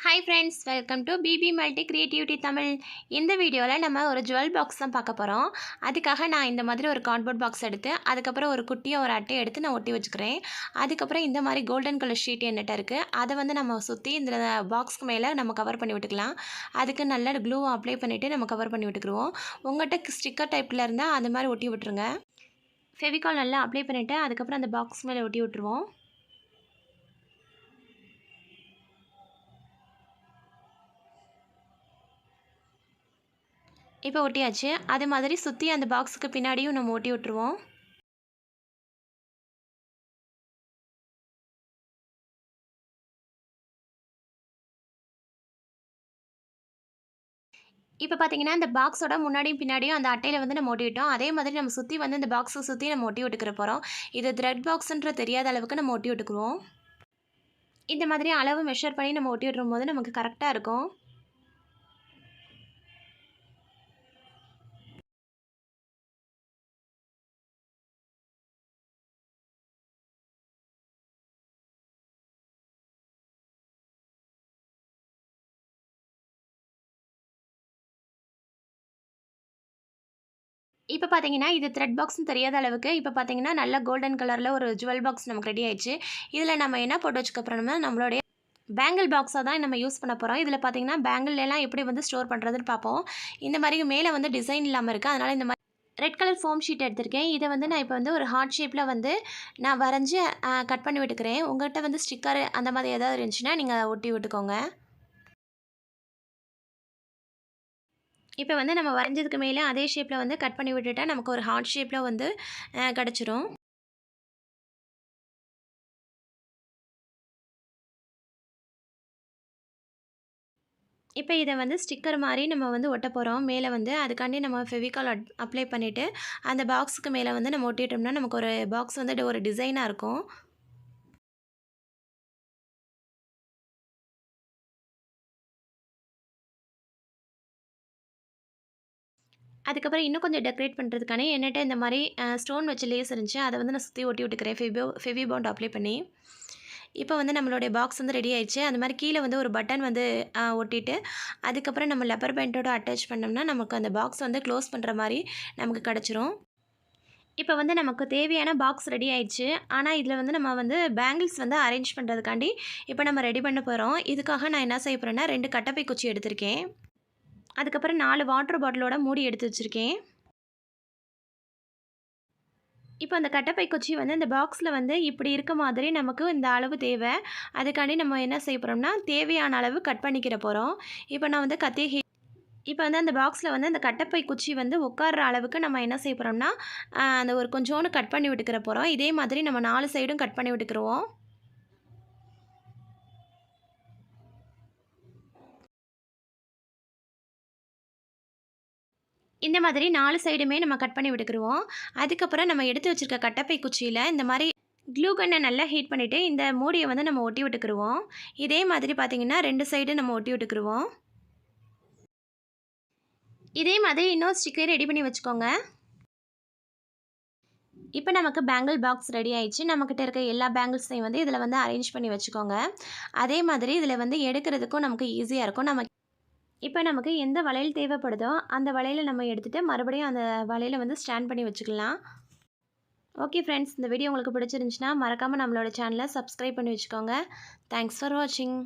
Hi friends, welcome to BB multi creativity Tamil. இந்த வீடியோவில் நம்ம ஒரு ஜுவல் பாக்ஸ் தான் பார்க்க போகிறோம். அதுக்காக நான் இந்த மாதிரி ஒரு கார்ட்போர்ட் பாக்ஸ் எடுத்து அதுக்கப்புறம் ஒரு குட்டியாக ஒரு அட்டையை எடுத்து நான் ஒட்டி வச்சுக்கிறேன். அதுக்கப்புறம் இந்த மாதிரி கோல்டன் கலர் ஷீட் என்கிட்ட இருக்குது. அதை வந்து நம்ம சுற்றி இந்த பாக்ஸ்க்கு மேலே நம்ம கவர் பண்ணி விட்டுக்கலாம். அதுக்கு நல்ல க்ளூ அப்ளை பண்ணிவிட்டு நம்ம கவர் பண்ணி விட்டுக்குருவோம். உங்கள்கிட்ட ஸ்டிக்கர் டைப்பில் இருந்தால் அந்த மாதிரி ஒட்டி விட்டுருங்க. ஃபெவிகால் நல்லா அப்ளை பண்ணிவிட்டு அதுக்கப்புறம் அந்த பாக்ஸ் மேலே ஒட்டி விட்டுருவோம். இப்போ ஒட்டியாச்சு. அது மாதிரி சுற்றி அந்த பாக்ஸுக்கு பின்னாடியும் நம்ம ஒட்டி விட்டுருவோம். இப்போ பார்த்தீங்கன்னா, இந்த பாக்ஸோட முன்னாடியும் பின்னாடியும் அந்த அட்டையில் வந்து நம்ம ஒட்டி விட்டோம். அதே மாதிரி நம்ம சுற்றி வந்து இந்த பாக்ஸை சுற்றி நம்ம ஒட்டி விட்டுக்கிற போகிறோம். இது த்ரெட் பாக்ஸுன்ற தெரியாத அளவுக்கு நம்ம ஒட்டி விட்டுக்குருவோம். இந்த மாதிரி அளவு மெஷர் பண்ணி நம்ம ஒட்டி விட்டுரும்போது நமக்கு கரெக்டாக இருக்கும். இப்போ பார்த்தீங்கன்னா, இது த்ரெட் பாக்ஸ்ன்னு தெரியாத அளவுக்கு இப்போ பார்த்தீங்கன்னா, நல்ல கோல்டன் கலரில் ஒரு ஜுவல் பாக்ஸ் நமக்கு ரெடி ஆயிடுச்சு. இதில் நம்ம என்ன போட்டு வச்சுக்க போகிறோம்னா, நம்மளுடைய பேங்கிள் பாக்ஸாக தான் நம்ம யூஸ் பண்ண போகிறோம். இதில் பார்த்தீங்கன்னா, பேங்கிள்லாம் எப்படி வந்து ஸ்டோர் பண்ணுறதுன்னு பார்ப்போம். இந்த மாதிரி மேலே வந்து டிசைன் இல்லாமல் இருக்குது. அதனால் இந்த மாதிரி ரெட் கலர் ஃபோம் ஷீட் எடுத்திருக்கேன். இதை வந்து நான் இப்போ வந்து ஒரு ஹார்ட் ஷேப்பில் வந்து நான் வரைஞ்சி கட் பண்ணி விட்டுக்கிறேன். உங்கள்கிட்ட வந்து ஸ்டிக்கர் அந்த மாதிரி ஏதாவது இருந்துச்சுன்னா நீங்கள் ஒட்டி விட்டுக்கோங்க. இப்போ வந்து நம்ம வரைஞ்சதுக்கு மேலே அதே ஷேப்பில் வந்து கட் பண்ணி விட்டுட்டா நமக்கு ஒரு ஹார்ட் ஷேப்பில் வந்து கிடச்சிரும். இப்போ இதை வந்து ஸ்டிக்கர் மாதிரி நம்ம வந்து ஒட்ட போகிறோம். மேலே வந்து அதுக்காண்டி நம்ம ஃபெவிகால் அப்ளை பண்ணிவிட்டு அந்த பாக்ஸுக்கு மேலே வந்து நம்ம ஒட்டிட்டோம்னா நமக்கு ஒரு பாக்ஸ் வந்து ஒரு டிசைனாக இருக்கும். அதுக்கப்புறம் இன்னும் கொஞ்சம் டெக்கரேட் பண்ணுறதுக்கான என்கிட்ட இந்த மாதிரி ஸ்டோன் வச்ச லேஸ் இருந்துச்சு. அதை வந்து நான் சுற்றி ஒட்டி விட்டுக்கிறேன் ஃபெவி பாண்ட் அப்ளை பண்ணி. இப்போ வந்து நம்மளுடைய பாக்ஸ் வந்து ரெடி ஆயிடுச்சு. அந்த மாதிரி கீழே வந்து ஒரு பட்டன் வந்து ஒட்டிட்டு அதுக்கப்புறம் நம்ம லப்பர் பேண்டோட அட்டாச் பண்ணோம்னா நமக்கு அந்த பாக்ஸ் வந்து க்ளோஸ் பண்ணுற மாதிரி நமக்கு கிடச்சிரும். இப்போ வந்து நமக்கு தேவையான பாக்ஸ் ரெடி ஆயிடுச்சு. ஆனால் இதில் வந்து நம்ம வந்து பேங்கிள்ஸ் வந்து அரேஞ்ச் பண்ணுறதுக்காண்டி இப்போ நம்ம ரெடி பண்ண போகிறோம். இதுக்காக நான் என்ன செய்ய போகிறேன்னா 2 கட்டப்பை குச்சி எடுத்திருக்கேன். அதுக்கப்புறம் 4 வாட்டர் பாட்டிலோட மூடி எடுத்து வச்சுருக்கேன். இப்போ அந்த கட்டப்பை குச்சி வந்து இந்த பாக்ஸில் வந்து இப்படி இருக்க மாதிரி நமக்கு இந்த அளவு தேவை. அதுக்காண்டி நம்ம என்ன செய்ய போகிறோம்னா தேவையான அளவு கட் பண்ணிக்கிற போகிறோம். இப்போ நான் வந்து இப்போ வந்து அந்த பாக்ஸில் வந்து அந்த கட்டப்பை குச்சி வந்து உட்கார்ற அளவுக்கு நம்ம என்ன செய்ய போகிறோம்னா அந்த ஒரு கொஞ்சோண்டு கட் பண்ணி விட்டுக்கிற போகிறோம். இதே மாதிரி நம்ம 4 சைடும் கட் பண்ணி விட்டுக்கிருவோம். இந்த மாதிரி 4 சைடுமே நம்ம கட் பண்ணி விட்டுக்கிருவோம். அதுக்கப்புறம் நம்ம எடுத்து வச்சுருக்க கட்டப்பை குச்சியில் இந்த மாதிரி க்ளூ கன்னை நல்லா ஹீட் பண்ணிவிட்டு இந்த மூடியை வந்து நம்ம ஒட்டி விட்டுக்கிருவோம். இதே மாதிரி பார்த்திங்கன்னா 2 சைடு நம்ம ஒட்டி விட்டுக்கிருவோம். இதே மாதிரி இன்னொரு ஸ்டிக்கர் ரெடி பண்ணி வச்சுக்கோங்க. இப்போ நமக்கு பேங்கிள் பாக்ஸ் ரெடி ஆயிடுச்சு. நம்மக்கிட்ட இருக்க எல்லா பேங்கிள்ஸையும் வந்து இதில் வந்து அரேஞ்ச் பண்ணி வச்சுக்கோங்க. அதே மாதிரி இதில் வந்து எடுக்கிறதுக்கும் நமக்கு ஈஸியாக இருக்கும். இப்போ நமக்கு எந்த வளையல் தேவைப்படுதோ அந்த வளையலை நம்ம எடுத்துகிட்டு மறுபடியும் அந்த வளையலை வந்து ஸ்டாண்ட் பண்ணி வச்சுக்கலாம். ஓகே ஃப்ரெண்ட்ஸ், இந்த வீடியோ உங்களுக்கு பிடிச்சிருந்துச்சுன்னா மறக்காமல் நம்மளோட சேனலை சப்ஸ்கிரைப் பண்ணி வச்சுக்கோங்க. தேங்க்ஸ் ஃபார் வாட்சிங்.